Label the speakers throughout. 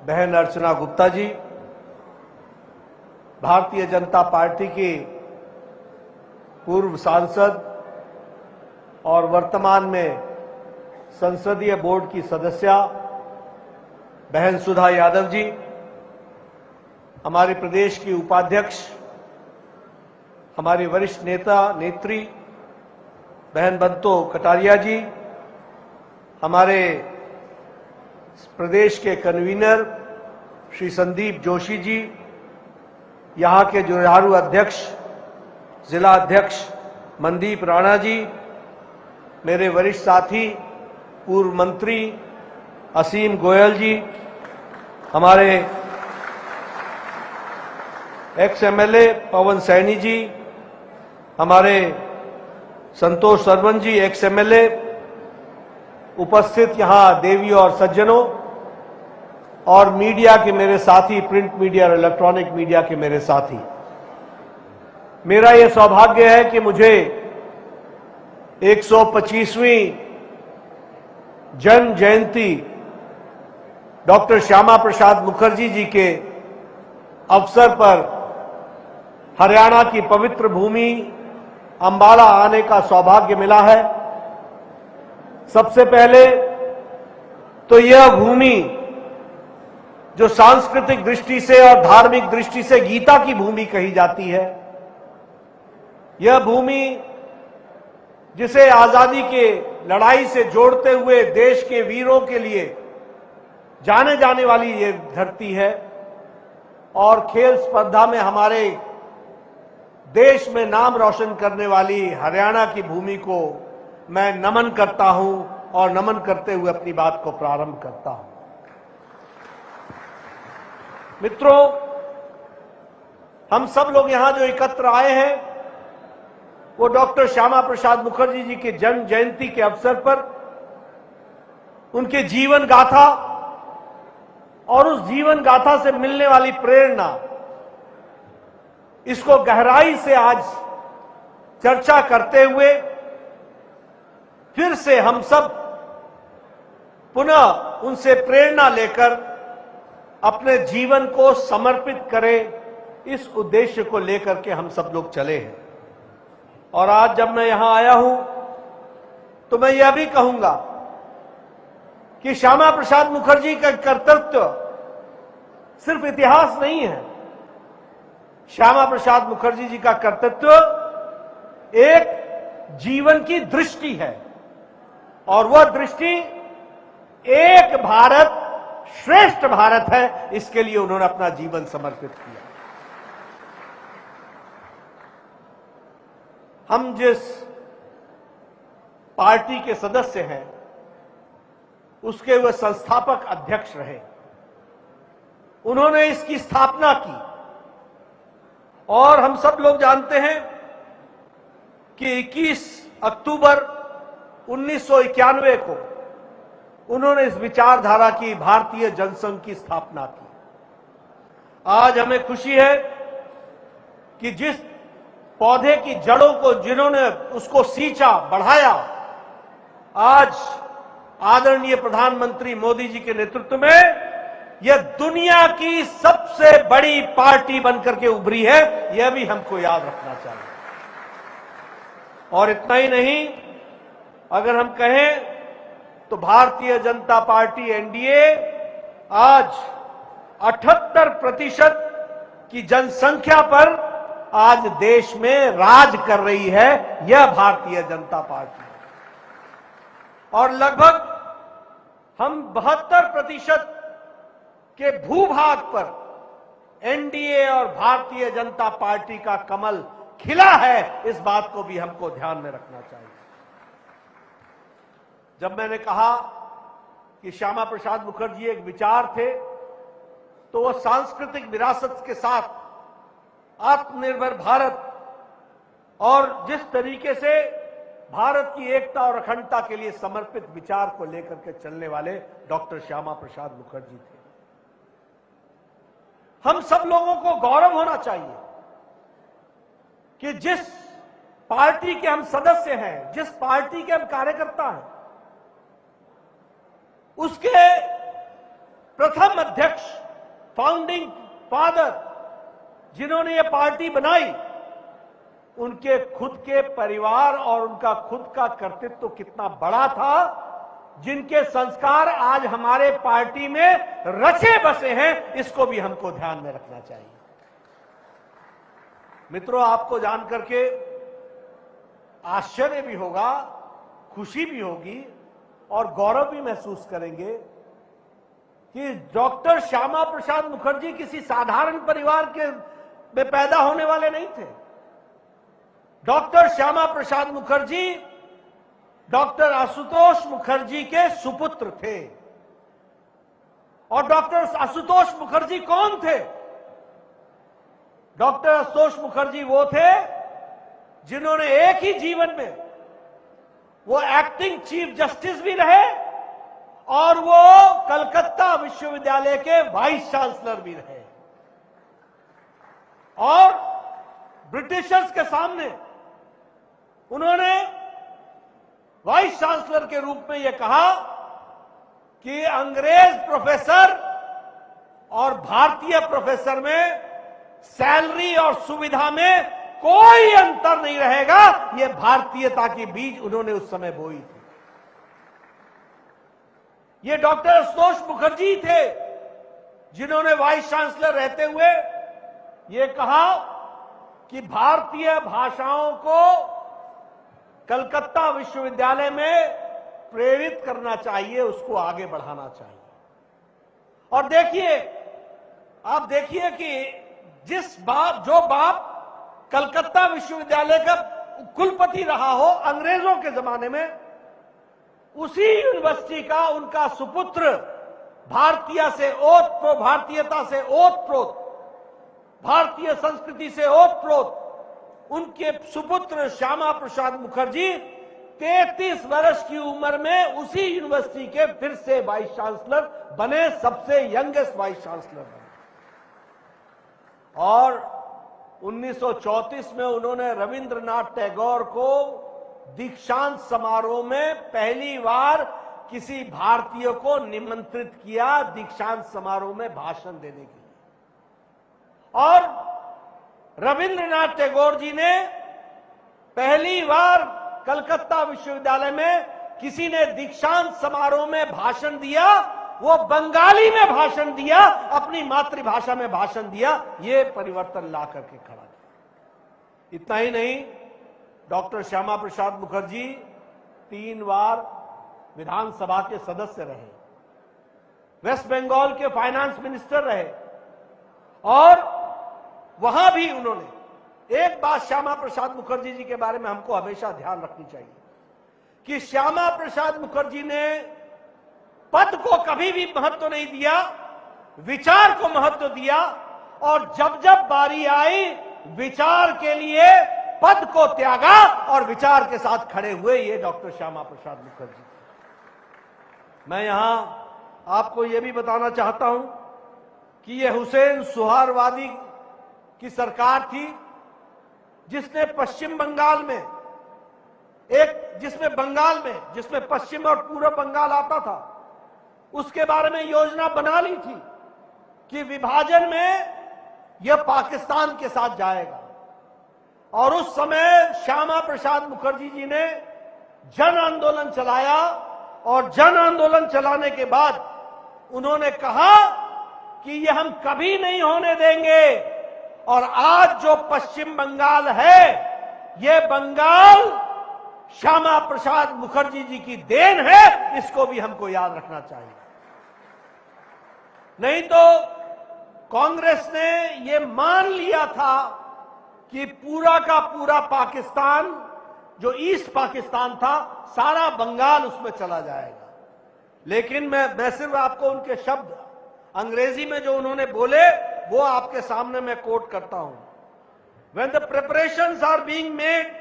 Speaker 1: बहन अर्चना गुप्ता जी, भारतीय जनता पार्टी की पूर्व सांसद और वर्तमान में संसदीय बोर्ड की सदस्या बहन सुधा यादव जी, हमारे प्रदेश की उपाध्यक्ष, हमारी वरिष्ठ नेता नेत्री बहन बंतो कटारिया जी, हमारे प्रदेश के कन्वीनर श्री संदीप जोशी जी, यहाँ के जुझारू अध्यक्ष जिला अध्यक्ष मनदीप राणा जी, मेरे वरिष्ठ साथी पूर्व मंत्री असीम गोयल जी, हमारे एक्स एमएलए पवन सैनी जी, हमारे संतोष सरवन जी एक्स एमएलए, उपस्थित यहां देवी और सज्जनों और मीडिया के मेरे साथी, प्रिंट मीडिया और इलेक्ट्रॉनिक मीडिया के मेरे साथी, मेरा यह सौभाग्य है कि मुझे 125वीं जन्म जयंती डॉक्टर श्यामा प्रसाद मुखर्जी जी के अवसर पर हरियाणा की पवित्र भूमि अंबाला आने का सौभाग्य मिला है। सबसे पहले तो यह भूमि जो सांस्कृतिक दृष्टि से और धार्मिक दृष्टि से गीता की भूमि कही जाती है, यह भूमि जिसे आजादी के लड़ाई से जोड़ते हुए देश के वीरों के लिए जाने जाने वाली ये धरती है और खेल स्पर्धा में हमारे देश में नाम रोशन करने वाली हरियाणा की भूमि को मैं नमन करता हूं और नमन करते हुए अपनी बात को प्रारंभ करता हूं। मित्रों, हम सब लोग यहां जो एकत्र आए हैं वो डॉक्टर श्यामा प्रसाद मुखर्जी जी के जन्म जयंती के अवसर पर उनके जीवन गाथा और उस जीवन गाथा से मिलने वाली प्रेरणा, इसको गहराई से आज चर्चा करते हुए फिर से हम सब पुनः उनसे प्रेरणा लेकर अपने जीवन को समर्पित करें, इस उद्देश्य को लेकर के हम सब लोग चले हैं। और आज जब मैं यहां आया हूं तो मैं यह भी कहूंगा कि श्यामा प्रसाद मुखर्जी का कर्तृत्व सिर्फ इतिहास नहीं है। श्यामा प्रसाद मुखर्जी जी का कर्तृत्व एक जीवन की दृष्टि है और वह दृष्टि एक भारत श्रेष्ठ भारत है। इसके लिए उन्होंने अपना जीवन समर्पित किया। हम जिस पार्टी के सदस्य हैं उसके वे संस्थापक अध्यक्ष रहे। उन्होंने इसकी स्थापना की और हम सब लोग जानते हैं कि 21 अक्टूबर 1991 को उन्होंने इस विचारधारा की भारतीय जनसंघ की स्थापना की। आज हमें खुशी है कि जिस पौधे की जड़ों को जिन्होंने उसको सींचा, बढ़ाया, आज आदरणीय प्रधानमंत्री मोदी जी के नेतृत्व में यह दुनिया की सबसे बड़ी पार्टी बनकर के उभरी है, यह भी हमको याद रखना चाहिए। और इतना ही नहीं, अगर हम कहें तो भारतीय जनता पार्टी एनडीए आज 78% की जनसंख्या पर आज देश में राज कर रही है, यह भारतीय जनता पार्टी है। और लगभग हम 72% के भूभाग पर एनडीए और भारतीय जनता पार्टी का कमल खिला है, इस बात को भी हमको ध्यान में रखना चाहिए। जब मैंने कहा कि श्यामा प्रसाद मुखर्जी एक विचार थे, तो वह सांस्कृतिक विरासत के साथ आत्मनिर्भर भारत और जिस तरीके से भारत की एकता और अखंडता के लिए समर्पित विचार को लेकर के चलने वाले डॉक्टर श्यामा प्रसाद मुखर्जी थे। हम सब लोगों को गौरव होना चाहिए कि जिस पार्टी के हम सदस्य हैं, जिस पार्टी के हम कार्यकर्ता हैं, उसके प्रथम अध्यक्ष, फाउंडिंग फादर जिन्होंने ये पार्टी बनाई, उनके खुद के परिवार और उनका खुद का कर्तृत्व कितना बड़ा था, जिनके संस्कार आज हमारे पार्टी में रचे बसे हैं, इसको भी हमको ध्यान में रखना चाहिए। मित्रों, आपको जान करके आश्चर्य भी होगा, खुशी भी होगी और गौरव भी महसूस करेंगे कि डॉक्टर श्यामा प्रसाद मुखर्जी किसी साधारण परिवार के में पैदा होने वाले नहीं थे। डॉक्टर श्यामा प्रसाद मुखर्जी डॉक्टर आशुतोष मुखर्जी के सुपुत्र थे। और डॉक्टर आशुतोष मुखर्जी कौन थे? डॉक्टर आशुतोष मुखर्जी वो थे जिन्होंने एक ही जीवन में वो एक्टिंग चीफ जस्टिस भी रहे और वो कलकत्ता विश्वविद्यालय के वाइस चांसलर भी रहे। और ब्रिटिशर्स के सामने उन्होंने वाइस चांसलर के रूप में यह कहा कि अंग्रेज प्रोफेसर और भारतीय प्रोफेसर में सैलरी और सुविधा में कोई अंतर नहीं रहेगा। यह भारतीयता की बीज उन्होंने उस समय बोई थी। ये डॉक्टर आशुतोष मुखर्जी थे जिन्होंने वाइस चांसलर रहते हुए ये कहा कि भारतीय भाषाओं को कलकत्ता विश्वविद्यालय में प्रेरित करना चाहिए, उसको आगे बढ़ाना चाहिए। और देखिए, आप देखिए कि जो बाप कलकत्ता विश्वविद्यालय का कुलपति रहा हो अंग्रेजों के जमाने में, उसी यूनिवर्सिटी का उनका सुपुत्र भारतीयता से ओतप्रोत, भारतीय संस्कृति से ओतप्रोत उनके सुपुत्र श्यामा प्रसाद मुखर्जी 33 वर्ष की उम्र में उसी यूनिवर्सिटी के फिर से वाइस चांसलर बने, सबसे यंगेस्ट वाइस चांसलर बने। और 1934 में उन्होंने रविंद्रनाथ टैगोर को दीक्षांत समारोह में पहली बार किसी भारतीय को निमंत्रित किया दीक्षांत समारोह में भाषण देने के लिए। और रविंद्रनाथ टैगोर जी ने पहली बार कलकत्ता विश्वविद्यालय में किसी ने दीक्षांत समारोह में भाषण दिया, वो बंगाली में भाषण दिया, अपनी मातृभाषा में भाषण दिया। ये परिवर्तन ला करके खड़ा किया। इतना ही नहीं, डॉक्टर श्यामा प्रसाद मुखर्जी 3 बार विधानसभा के सदस्य रहे, वेस्ट बंगाल के फाइनेंस मिनिस्टर रहे। और वहां भी उन्होंने एक बात श्यामा प्रसाद मुखर्जी जी के बारे में हमको हमेशा ध्यान रखनी चाहिए कि श्यामा प्रसाद मुखर्जी ने पद को कभी भी महत्व नहीं दिया, विचार को महत्व दिया। और जब जब बारी आई विचार के लिए पद को त्यागा और विचार के साथ खड़े हुए, ये डॉक्टर श्यामा प्रसाद मुखर्जी। मैं यहां आपको यह भी बताना चाहता हूं कि यह हुसैन सुहारवादी की सरकार थी जिसने पश्चिम बंगाल में जिसमें पश्चिम और पूर्व बंगाल आता था, उसके बारे में योजना बना ली थी कि विभाजन में यह पाकिस्तान के साथ जाएगा। और उस समय श्यामा प्रसाद मुखर्जी जी ने जन आंदोलन चलाया और जन आंदोलन चलाने के बाद उन्होंने कहा कि यह हम कभी नहीं होने देंगे। और आज जो पश्चिम बंगाल है, यह बंगाल श्यामा प्रसाद मुखर्जी जी की देन है, इसको भी हमको याद रखना चाहिए। नहीं तो कांग्रेस ने यह मान लिया था कि पूरा का पूरा पाकिस्तान, जो ईस्ट पाकिस्तान था, सारा बंगाल उसमें चला जाएगा। लेकिन मैं सिर्फ आपको उनके शब्द अंग्रेजी में जो उन्होंने बोले वो आपके सामने मैं कोट करता हूं। When the preparations are being made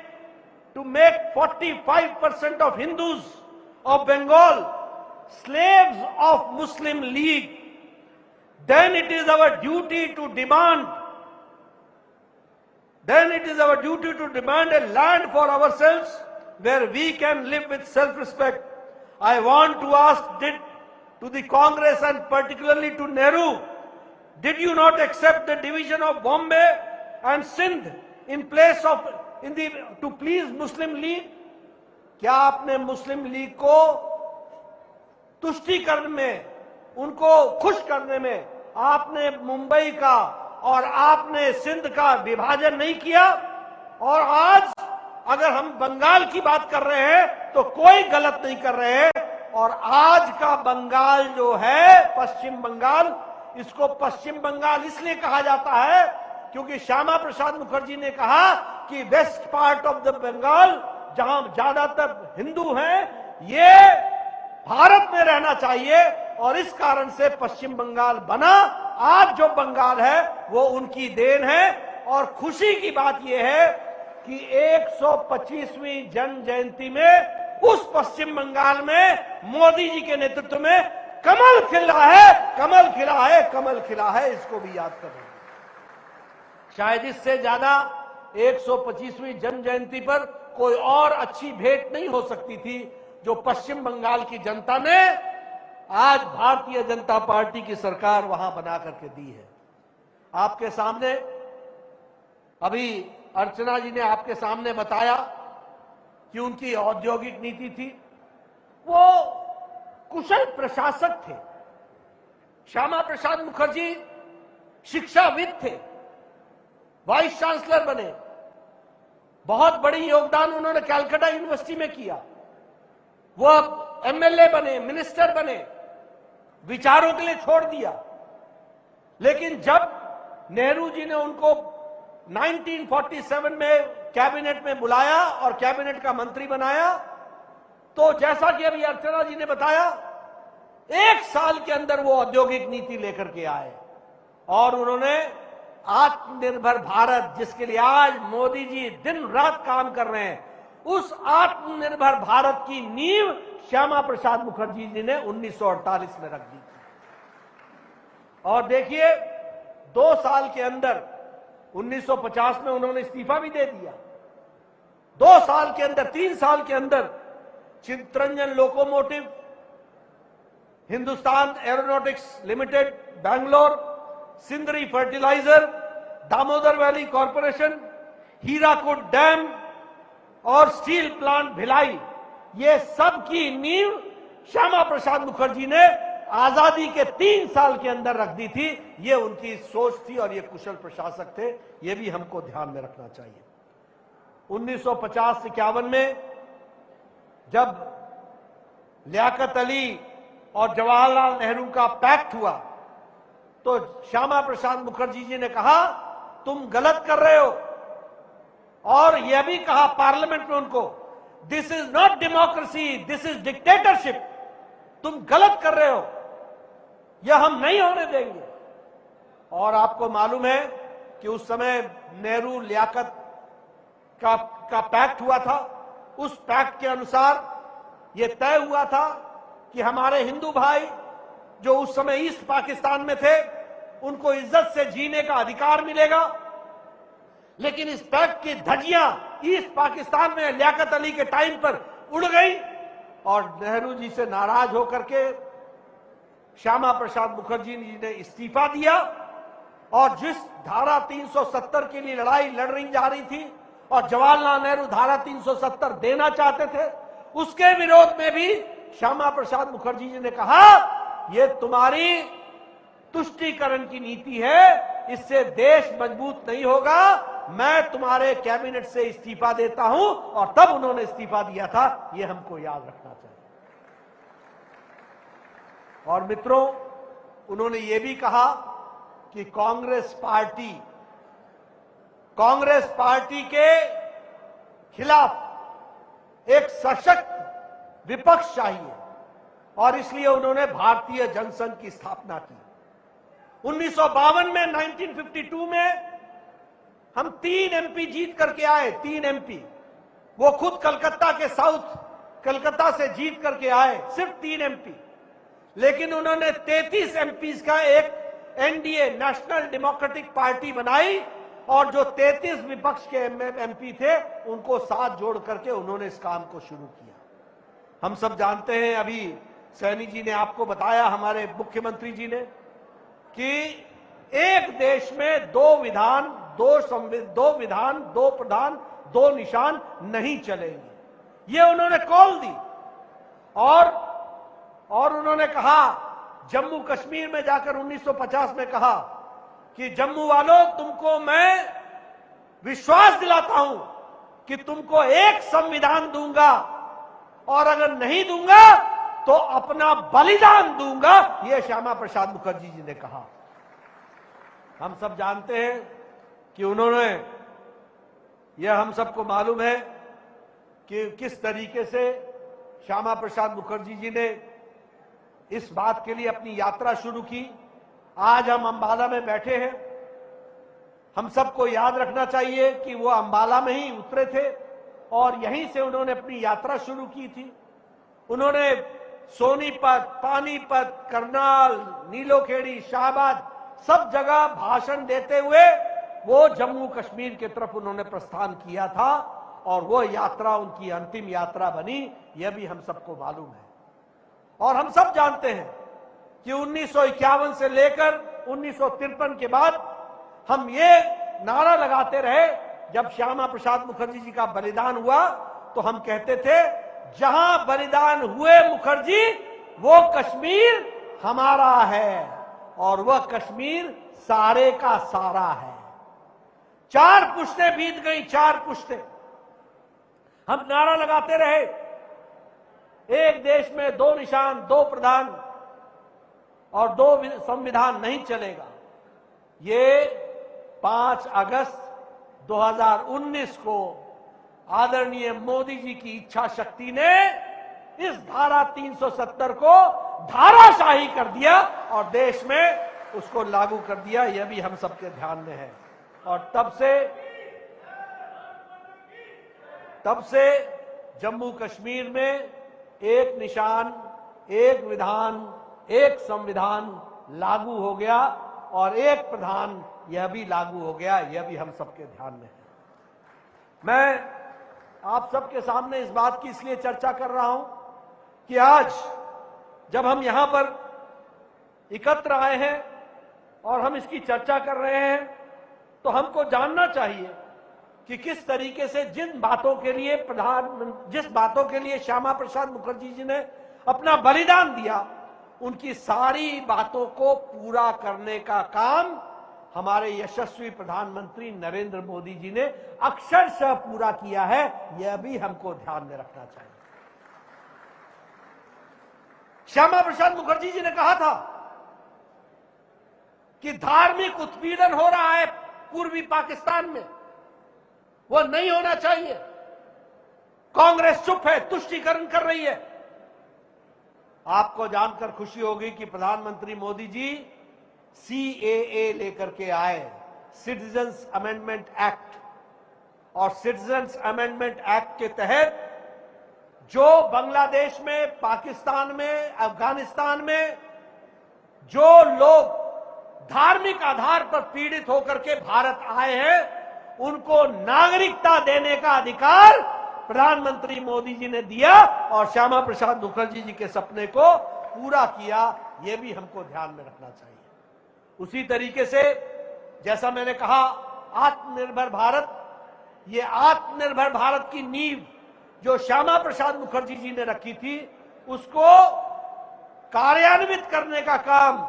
Speaker 1: to make 45% of Hindus of Bengal slaves of Muslim League, then it is our duty to demand a land for ourselves where we can live with self-respect. I want to ask, to the Congress and particularly to Nehru, did you not accept the division of Bombay and Sindh in place of to please Muslim League? क्या आपने मुस्लिम league को तुष्टि करने में, उनको खुश करने में आपने मुंबई का और आपने सिंध का विभाजन नहीं किया? और आज अगर हम बंगाल की बात कर रहे हैं तो कोई गलत नहीं कर रहे हैं। और आज का बंगाल जो है पश्चिम बंगाल, इसको पश्चिम बंगाल इसलिए कहा जाता है क्योंकि श्यामा प्रसाद मुखर्जी ने कहा कि west part of the Bengal, जहां ज्यादातर हिंदू हैं, ये भारत में रहना चाहिए और इस कारण से पश्चिम बंगाल बना। आज जो बंगाल है वो उनकी देन है। और खुशी की बात यह है कि 125वीं जन्म जयंती में उस पश्चिम बंगाल में मोदी जी के नेतृत्व में कमल खिला है, कमल खिला है, कमल खिला है। इसको भी याद करें। शायद इससे ज्यादा 125वीं जन्म जयंती पर कोई और अच्छी भेंट नहीं हो सकती थी जो पश्चिम बंगाल की जनता ने आज भारतीय जनता पार्टी की सरकार वहां बना करके दी है। आपके सामने अभी अर्चना जी ने आपके सामने बताया कि उनकी औद्योगिक नीति थी। वो कुशल प्रशासक थे। श्यामा प्रसाद मुखर्जी शिक्षाविद थे, वाइस चांसलर बने, बहुत बड़ी योगदान उन्होंने कलकत्ता यूनिवर्सिटी में किया। वो एमएलए बने, मिनिस्टर बने, विचारों के लिए छोड़ दिया। लेकिन जब नेहरू जी ने उनको 1947 में कैबिनेट में बुलाया और कैबिनेट का मंत्री बनाया, तो जैसा कि अभी अर्चना जी ने बताया, 1 साल के अंदर वो औद्योगिक नीति लेकर के आए और उन्होंने आत्मनिर्भर भारत, जिसके लिए आज मोदी जी दिन रात काम कर रहे हैं, उस आत्मनिर्भर भारत की नींव श्यामा प्रसाद मुखर्जी जी ने 1948 में रख दी थी। और देखिए 2 साल के अंदर 1950 में उन्होंने इस्तीफा भी दे दिया। 2 साल के अंदर, 3 साल के अंदर Chittaranjan locomotive, Hindustan aeronautics limited Bangalore, Sindri fertiliser, Damodar valley corporation, Hirakud dam और स्टील प्लांट भिलाई, ये सब की नींव श्यामा प्रसाद मुखर्जी ने आजादी के 3 साल के अंदर रख दी थी। ये उनकी सोच थी और ये कुशल प्रशासक थे। ये भी हमको ध्यान में रखना चाहिए। 1950-51 में जब लियाकत अली और जवाहरलाल नेहरू का पैक्ट हुआ तो श्यामा प्रसाद मुखर्जी जी ने कहा तुम गलत कर रहे हो, और यह भी कहा पार्लियामेंट में उनको, this is not democracy, this is dictatorship. तुम गलत कर रहे हो, यह हम नहीं होने देंगे। और आपको मालूम है कि उस समय नेहरू लियाकत का पैक्ट हुआ था। उस पैक्ट के अनुसार यह तय हुआ था कि हमारे हिंदू भाई जो उस समय ईस्ट पाकिस्तान में थे, उनको इज्जत से जीने का अधिकार मिलेगा। लेकिन इस पैक्ट की धज्जियां ईस्ट पाकिस्तान में लियाकत अली के टाइम पर उड़ गई और नेहरू जी से नाराज होकर के श्यामा प्रसाद मुखर्जी जी ने इस्तीफा दिया। और जिस धारा 370 के लिए लड़ाई लड़ रही जा रही थी और जवाहरलाल नेहरू धारा 370 देना चाहते थे, उसके विरोध में भी श्यामा प्रसाद मुखर्जी जी ने कहा यह तुम्हारी तुष्टीकरण की नीति है, इससे देश मजबूत नहीं होगा, मैं तुम्हारे कैबिनेट से इस्तीफा देता हूं। और तब उन्होंने इस्तीफा दिया था। यह हमको याद रखना चाहिए। और मित्रों, उन्होंने यह भी कहा कि कांग्रेस पार्टी के खिलाफ एक सशक्त विपक्ष चाहिए और इसलिए उन्होंने भारतीय जनसंघ की स्थापना की। 1952 में 1952 में हम 3 एमपी जीत करके आए। 3 एमपी वो खुद कलकत्ता से जीत करके आए, सिर्फ 3 एमपी। लेकिन उन्होंने 33 एमपी का एक एनडीए नेशनल डेमोक्रेटिक पार्टी बनाई और जो 33 विपक्ष के एमपी थे उनको साथ जोड़ करके उन्होंने इस काम को शुरू किया। हम सब जानते हैं अभी सैनी जी ने आपको बताया, हमारे मुख्यमंत्री जी ने, कि एक देश में दो विधान, दो प्रधान, दो निशान नहीं चलेंगे। ये उन्होंने कॉल दी। और उन्होंने कहा, जम्मू कश्मीर में जाकर 1950 में कहा कि जम्मू वालों, तुमको मैं विश्वास दिलाता हूं कि तुमको एक संविधान दूंगा, और अगर नहीं दूंगा तो अपना बलिदान दूंगा। यह श्यामा प्रसाद मुखर्जी जी ने कहा। हम सब जानते हैं कि उन्होंने, यह हम सबको मालूम है कि किस तरीके से श्यामा प्रसाद मुखर्जी जी ने इस बात के लिए अपनी यात्रा शुरू की। आज हम अंबाला में बैठे हैं। हम सबको याद रखना चाहिए कि वो अंबाला में ही उतरे थे और यहीं से उन्होंने अपनी यात्रा शुरू की थी। उन्होंने सोनीपत, पानीपत, करनाल, नीलोखेड़ी, शाहबाद, सब जगह भाषण देते हुए वो जम्मू कश्मीर की तरफ उन्होंने प्रस्थान किया था, और वो यात्रा उनकी अंतिम यात्रा बनी। यह भी हम सबको मालूम है। और हम सब जानते हैं कि 1951 से लेकर 1953 के बाद हम ये नारा लगाते रहे, जब श्यामा प्रसाद मुखर्जी जी का बलिदान हुआ तो हम कहते थे, जहां बलिदान हुए मुखर्जी, वो कश्मीर हमारा है, और वह कश्मीर सारे का सारा है। 4 पुश्तें बीत गई, 4 पुश्तें हम नारा लगाते रहे, एक देश में दो निशान, दो प्रधान और दो संविधान नहीं चलेगा। ये 5 अगस्त 2019 को आदरणीय मोदी जी की इच्छा शक्ति ने इस धारा 370 को धाराशाही कर दिया और देश में उसको लागू कर दिया। यह भी हम सबके ध्यान में है। और तब से जम्मू कश्मीर में एक निशान, एक विधान, एक संविधान लागू हो गया, और एक प्रधान यह भी लागू हो गया। यह भी हम सबके ध्यान में है। मैं आप सबके सामने इस बात की इसलिए चर्चा कर रहा हूं कि आज जब हम यहां पर एकत्र आए हैं और हम इसकी चर्चा कर रहे हैं, तो हमको जानना चाहिए कि किस तरीके से जिस बातों के लिए श्यामा प्रसाद मुखर्जी जी ने अपना बलिदान दिया, उनकी सारी बातों को पूरा करने का काम हमारे यशस्वी प्रधानमंत्री नरेंद्र मोदी जी ने अक्षरशः पूरा किया है। यह भी हमको ध्यान में रखना चाहिए। श्यामा प्रसाद मुखर्जी जी ने कहा था कि धार्मिक उत्पीड़न हो रहा है पूर्वी पाकिस्तान में, वो नहीं होना चाहिए। कांग्रेस चुप है, तुष्टीकरण कर रही है। आपको जानकर खुशी होगी कि प्रधानमंत्री मोदी जी CAA लेकर के आए, सिटीजन्स अमेंडमेंट एक्ट, और सिटीजन्स अमेंडमेंट एक्ट के तहत जो बांग्लादेश में, पाकिस्तान में, अफगानिस्तान में जो लोग धार्मिक आधार पर पीड़ित होकर के भारत आए हैं, उनको नागरिकता देने का अधिकार प्रधानमंत्री मोदी जी ने दिया, और श्यामा प्रसाद मुखर्जी जी के सपने को पूरा किया। यह भी हमको ध्यान में रखना चाहिए। उसी तरीके से जैसा मैंने कहा, आत्मनिर्भर भारत, ये आत्मनिर्भर भारत की नींव जो श्यामा प्रसाद मुखर्जी जी ने रखी थी, उसको कार्यान्वित करने का काम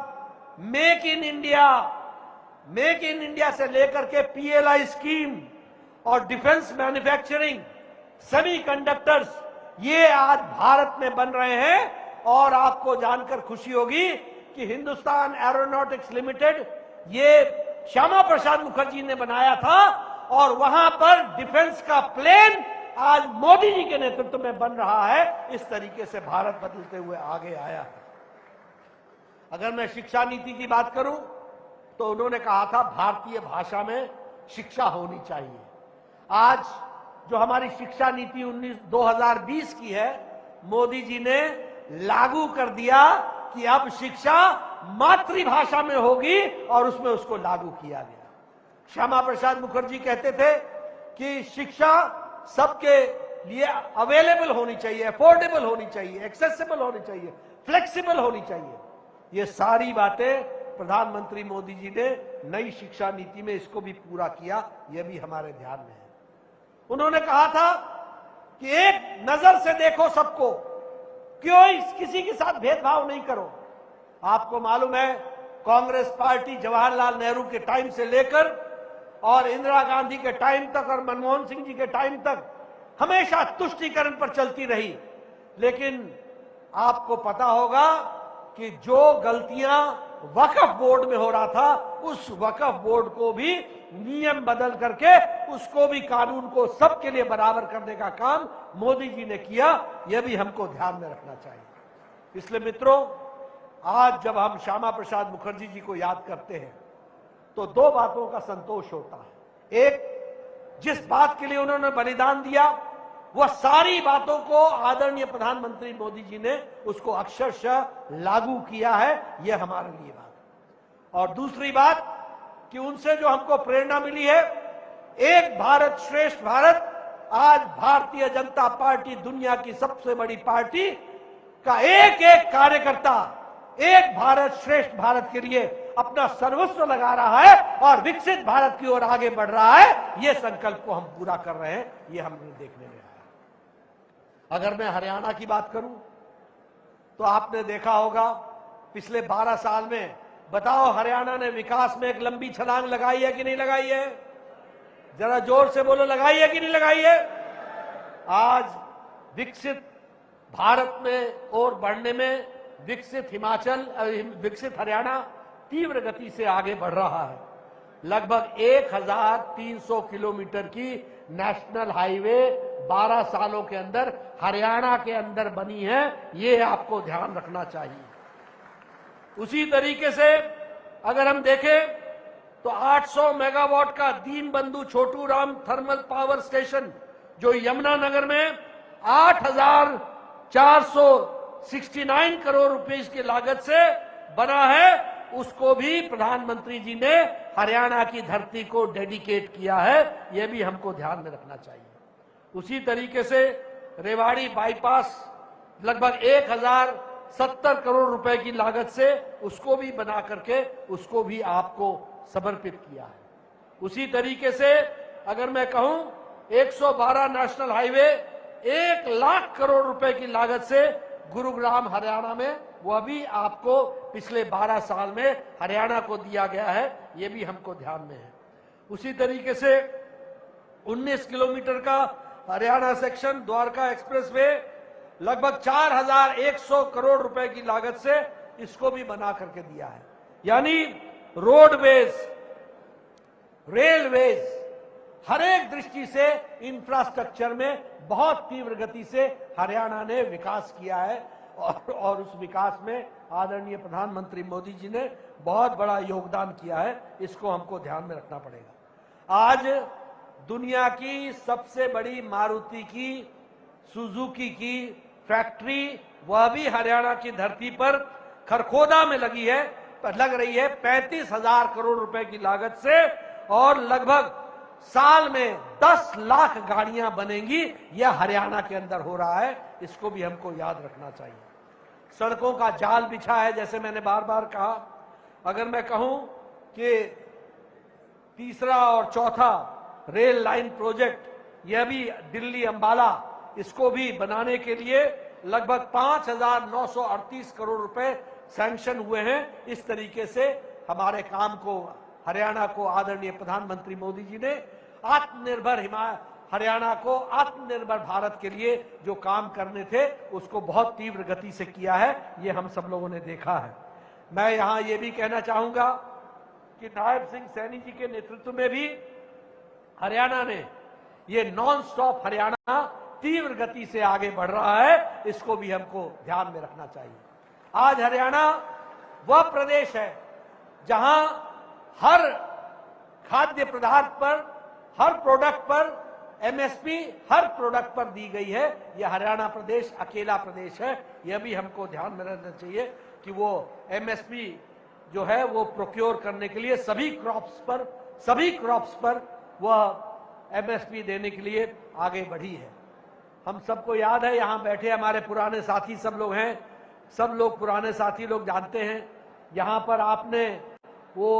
Speaker 1: मेक इन इंडिया से लेकर के PLI स्कीम और डिफेंस मैन्युफैक्चरिंग, सेमीकंडक्टर्स, ये आज भारत में बन रहे हैं। और आपको जानकर खुशी होगी कि हिंदुस्तान एरोनॉटिक्स लिमिटेड, ये श्यामा प्रसाद मुखर्जी ने बनाया था, और वहां पर डिफेंस का प्लेन आज मोदी जी के नेतृत्व में बन रहा है। इस तरीके से भारत बदलते हुए आगे आया है। अगर मैं शिक्षा नीति की बात करूं, तो उन्होंने कहा था भारतीय भाषा में शिक्षा होनी चाहिए। आज जो हमारी शिक्षा नीति 2020 की है, मोदी जी ने लागू कर दिया कि अब शिक्षा मातृभाषा में होगी, और उसमें उसको लागू किया गया। श्यामा प्रसाद मुखर्जी कहते थे कि शिक्षा सबके लिए अवेलेबल होनी चाहिए, अफोर्डेबल होनी चाहिए, एक्सेसिबल होनी चाहिए, फ्लेक्सिबल होनी चाहिए। ये सारी बातें प्रधानमंत्री मोदी जी ने नई शिक्षा नीति में इसको भी पूरा किया, यह भी हमारे ध्यान में है। उन्होंने कहा था कि एक नजर से देखो सबको, क्यों किसी के साथ भेदभाव नहीं करो। आपको मालूम है कांग्रेस पार्टी जवाहरलाल नेहरू के टाइम से लेकर और इंदिरा गांधी के टाइम तक और मनमोहन सिंह जी के टाइम तक हमेशा तुष्टीकरण पर चलती रही। लेकिन आपको पता होगा कि जो गलतियां वक्फ बोर्ड में हो रहा था, उस वक्फ बोर्ड को भी नियम बदल करके उसको भी कानून को सबके लिए बराबर करने का काम मोदी जी ने किया। यह भी हमको ध्यान में रखना चाहिए। इसलिए मित्रों, आज जब हम श्यामा प्रसाद मुखर्जी जी को याद करते हैं तो दो बातों का संतोष होता है। एक, जिस बात के लिए उन्होंने बलिदान दिया, वह सारी बातों को आदरणीय प्रधानमंत्री मोदी जी ने उसको अक्षरशः लागू किया है, यह हमारे लिए बात है। और दूसरी बात कि उनसे जो हमको प्रेरणा मिली है, एक भारत श्रेष्ठ भारत, आज भारतीय जनता पार्टी दुनिया की सबसे बड़ी पार्टी का एक एक कार्यकर्ता एक भारत श्रेष्ठ भारत के लिए अपना सर्वस्व लगा रहा है और विकसित भारत की ओर आगे बढ़ रहा है। यह संकल्प को हम पूरा कर रहे हैं, यह हमने देखने में आया। अगर मैं हरियाणा की बात करूं तो आपने देखा होगा पिछले 12 साल में, बताओ हरियाणा ने विकास में एक लंबी छलांग लगाई है कि नहीं लगाई है? जरा जोर से बोलो, लगाई है कि नहीं लगाई है? आज विकसित भारत में और बढ़ने में विकसित हिमाचल, विकसित हरियाणा तीव्र गति से आगे बढ़ रहा है। लगभग 1300 किलोमीटर की नेशनल हाईवे 12 सालों के अंदर हरियाणा के अंदर बनी है, ये आपको ध्यान रखना चाहिए। उसी तरीके से अगर हम देखें तो 800 मेगावाट का Deenbandhu Chhotu Ram thermal power station जो यमुनानगर में 8,469 करोड़ रुपए की लागत से बना है, उसको भी प्रधानमंत्री जी ने हरियाणा की धरती को डेडिकेट किया है, यह भी हमको ध्यान में रखना चाहिए। उसी तरीके से रेवाड़ी बाईपास लगभग 1070 करोड़ रुपए की लागत से उसको भी बना करके उसको भी आपको समर्पित किया है। उसी तरीके से अगर मैं कहूं 112 नेशनल हाईवे 1 लाख करोड़ रुपए की लागत से गुरुग्राम हरियाणा में, वह भी आपको पिछले 12 साल में हरियाणा को दिया गया है, यह भी हमको ध्यान में है। उसी तरीके से 19 किलोमीटर का हरियाणा सेक्शन द्वारका एक्सप्रेसवे लगभग 4100 करोड़ रुपए की लागत से इसको भी बना करके दिया है। यानी रोडवेज, रेलवेज, हर एक दृष्टि से इंफ्रास्ट्रक्चर में बहुत तीव्र गति से हरियाणा ने विकास किया है और उस विकास में आदरणीय प्रधानमंत्री मोदी जी ने बहुत बड़ा योगदान किया है, इसको हमको ध्यान में रखना पड़ेगा। आज दुनिया की सबसे बड़ी मारुति की, सुजुकी की फैक्ट्री वह भी हरियाणा की धरती पर खरखोदा में लग रही है 35,000 करोड़ रुपए की लागत से, और लगभग साल में 10 लाख गाड़ियां बनेंगी, यह हरियाणा के अंदर हो रहा है, इसको भी हमको याद रखना चाहिए। सड़कों का जाल बिछा है, जैसे मैंने बार बार कहा। अगर मैं कहूं कि तीसरा और चौथा रेल लाइन प्रोजेक्ट, यह भी दिल्ली अंबाला, इसको भी बनाने के लिए लगभग 5,938 करोड़ रुपए सैंक्शन हुए हैं। इस तरीके से हमारे काम को, हरियाणा को आदरणीय प्रधानमंत्री मोदी जी ने आत्मनिर्भर हरियाणा को आत्मनिर्भर भारत के लिए जो काम करने थे उसको बहुत तीव्र गति से किया है, ये हम सब लोगों ने देखा है। मैं यहां ये भी कहना चाहूंगा कि नायब सिंह सैनी जी के नेतृत्व में भी हरियाणा ने ये नॉन स्टॉप हरियाणा तीव्र गति से आगे बढ़ रहा है, इसको भी हमको ध्यान में रखना चाहिए। आज हरियाणा वह प्रदेश है जहां हर खाद्य पदार्थ पर, हर प्रोडक्ट पर एमएसपी हर प्रोडक्ट पर दी गई है। यह हरियाणा प्रदेश अकेला प्रदेश है, यह भी हमको ध्यान में रखना चाहिए कि वो एमएसपी जो है वो प्रोक्योर करने के लिए सभी क्रॉप्स पर वह एमएसपी देने के लिए आगे बढ़ी है। हम सबको याद है, यहां बैठे हमारे पुराने साथी सब लोग हैं, सब लोग पुराने साथी लोग जानते हैं। यहाँ पर आपने वो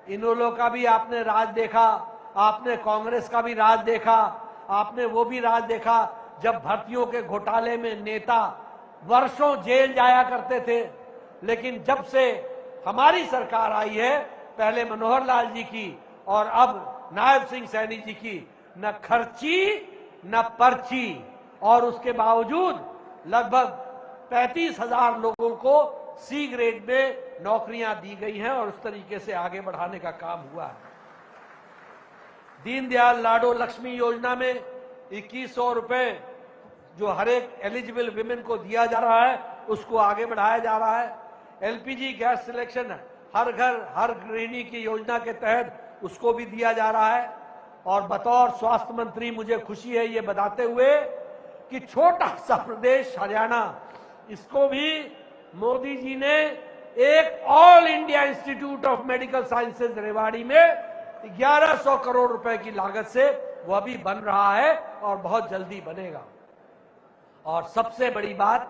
Speaker 1: इनेलो का भी आपने राज देखा, आपने कांग्रेस का भी राज देखा, आपने वो भी राज देखा जब भर्तियों के घोटाले में नेता वर्षों जेल जाया करते थे। लेकिन जब से हमारी सरकार आई है, पहले मनोहर लाल जी की और अब नायब सिंह सैनी जी की, न खर्ची न पर्ची, और उसके बावजूद लगभग 35,000 लोगों को सी ग्रेड में नौकरियां दी गई हैं और उस तरीके से आगे बढ़ाने का काम हुआ है। दीनदयाल लाडो लक्ष्मी योजना में 2100 रुपए जो हर एक एलिजिबल विमेन को दिया जा रहा है, उसको आगे बढ़ाया जा रहा है। एलपीजी गैस सिलेक्शन हर घर हर गृहिणी की योजना के तहत उसको भी दिया जा रहा है। और बतौर स्वास्थ्य मंत्री मुझे खुशी है ये बताते हुए कि छोटा सा प्रदेश हरियाणा, इसको भी मोदी जी ने एक all India institute of medical sciences Rewari में 1100 करोड़ रुपए की लागत से वह भी बन रहा है और बहुत जल्दी बनेगा। और सबसे बड़ी बात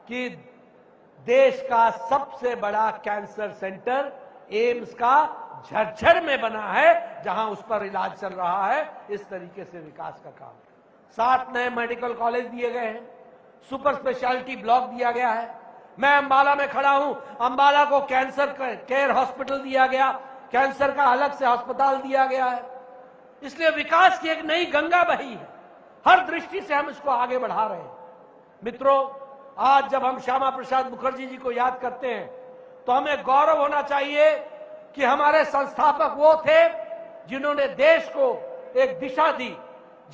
Speaker 1: कि देश का सबसे बड़ा कैंसर सेंटर एम्स का झज्जर में बना है, जहां उस पर इलाज चल रहा है। इस तरीके से विकास का काम, 7 नए मेडिकल कॉलेज दिए गए हैं, सुपर स्पेशलिटी ब्लॉक दिया गया है। मैं अंबाला में खड़ा हूं, अंबाला को कैंसर केयर हॉस्पिटल दिया गया, कैंसर का अलग से अस्पताल दिया गया है। इसलिए विकास की एक नई गंगा बही है, हर दृष्टि से हम इसको आगे बढ़ा रहे हैं। मित्रों, आज जब हम श्यामा प्रसाद मुखर्जी जी को याद करते हैं तो हमें गौरव होना चाहिए कि हमारे संस्थापक वो थे जिन्होंने देश को एक दिशा दी,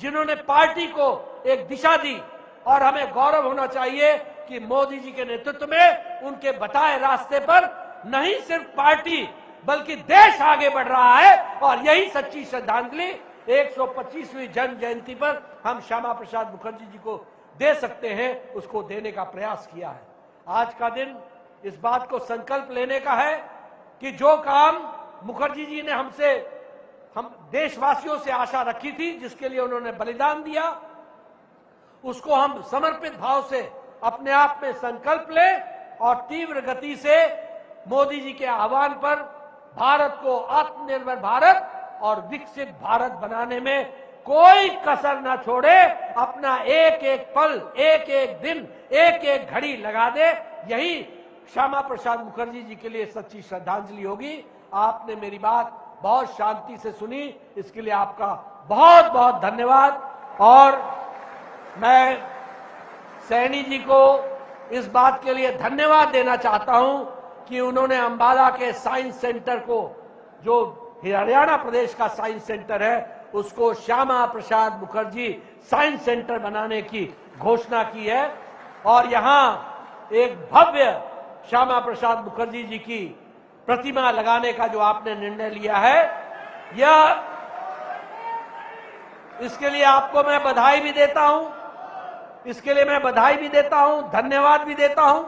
Speaker 1: जिन्होंने पार्टी को एक दिशा दी। और हमें गौरव होना चाहिए कि मोदी जी के नेतृत्व में उनके बताए रास्ते पर नहीं सिर्फ पार्टी बल्कि देश आगे बढ़ रहा है। और यही सच्ची श्रद्धांजलि 125वीं जन्म जयंती पर हम श्यामा प्रसाद मुखर्जी जी को दे सकते हैं, उसको देने का प्रयास किया है। आज का दिन इस बात को संकल्प लेने का है कि जो काम मुखर्जी जी ने हम देशवासियों से आशा रखी थी, जिसके लिए उन्होंने बलिदान दिया, उसको हम समर्पित भाव से अपने आप में संकल्प लें और तीव्र गति से मोदी जी के आह्वान पर भारत को आत्मनिर्भर भारत और विकसित भारत बनाने में कोई कसर ना छोड़े, अपना एक एक पल, एक एक दिन, एक एक घड़ी लगा दे। यही श्यामा प्रसाद मुखर्जी जी के लिए सच्ची श्रद्धांजलि होगी। आपने मेरी बात बहुत शांति से सुनी, इसके लिए आपका बहुत बहुत धन्यवाद। और मैं सैनी जी को इस बात के लिए धन्यवाद देना चाहता हूं कि उन्होंने अंबाला के साइंस सेंटर को, जो हरियाणा प्रदेश का साइंस सेंटर है, उसको श्यामा प्रसाद मुखर्जी साइंस सेंटर बनाने की घोषणा की है। और यहां एक भव्य श्यामा प्रसाद मुखर्जी जी की प्रतिमा लगाने का जो आपने निर्णय लिया है, यह इसके लिए आपको मैं बधाई भी देता हूं, इसके लिए मैं बधाई भी देता हूं, धन्यवाद भी देता हूं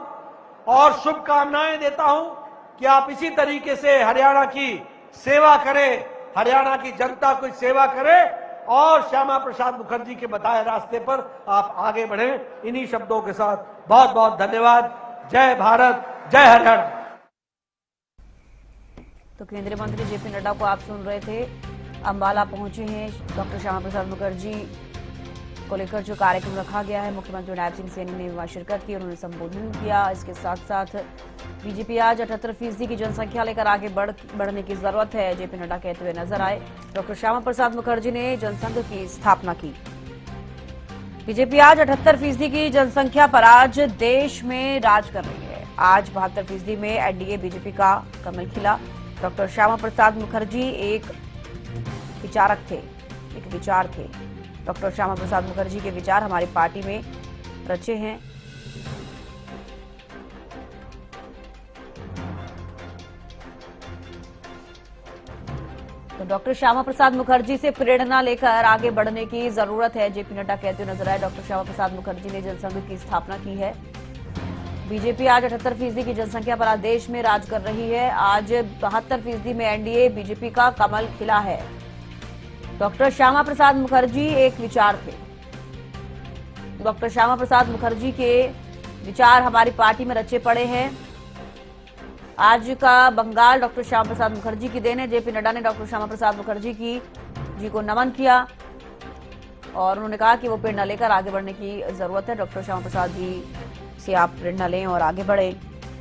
Speaker 1: और शुभकामनाएं देता हूं कि आप इसी तरीके से हरियाणा की सेवा करें, हरियाणा की जनता की सेवा करें और श्यामा प्रसाद मुखर्जी के बताए रास्ते पर आप आगे बढ़ें। इन्हीं शब्दों के साथ बहुत बहुत धन्यवाद। जय भारत, जय हरियाणा।
Speaker 2: तो केंद्रीय मंत्री जेपी नड्डा को आप सुन रहे थे। अंबाला पहुंचे हैं डॉक्टर श्यामा प्रसाद मुखर्जी को लेकर जो कार्यक्रम रखा गया है, मुख्यमंत्री नायब सिंह सैनी ने वहां शिरकत की, उन्होंने संबोधन किया। इसके साथ साथ बीजेपी आज 78% की जनसंख्या लेकर आगे बढ़ने की जरूरत है, जेपी नड्डा कहते हुए नजर आए। डॉक्टर श्यामा प्रसाद मुखर्जी ने जनसंघ की स्थापना की। बीजेपी आज 78% की जनसंख्या पर आज देश में राज कर रही है। आज 72% में एनडीए बीजेपी का कमल खिला। डॉक्टर श्यामा प्रसाद मुखर्जी एक विचारक थे, एक विचार थे। डॉक्टर श्यामा प्रसाद मुखर्जी के विचार हमारी पार्टी में रचे हैं। तो डॉक्टर श्यामा प्रसाद मुखर्जी से प्रेरणा लेकर आगे बढ़ने की जरूरत है, जेपी नड्डा कहते हुए नजर आए। डॉक्टर श्यामा प्रसाद मुखर्जी ने जनसंघ की स्थापना की है। बीजेपी आज 78% की जनसंख्या पर आज देश में राज कर रही है। आज 72% में एनडीए बीजेपी का कमल खिला है। डॉक्टर श्यामा प्रसाद मुखर्जी एक विचार थे। डॉक्टर श्यामा प्रसाद मुखर्जी के विचार हमारी पार्टी में रचे पड़े हैं। आज का बंगाल डॉक्टर श्यामा प्रसाद मुखर्जी की देन है। जेपी नड्डा ने डॉक्टर श्यामा प्रसाद मुखर्जी जी को नमन किया और उन्होंने कहा कि वो प्रेरणा लेकर आगे बढ़ने की जरूरत है। डॉक्टर श्यामा प्रसाद जी से आप प्रेरणा लें और आगे बढ़ें।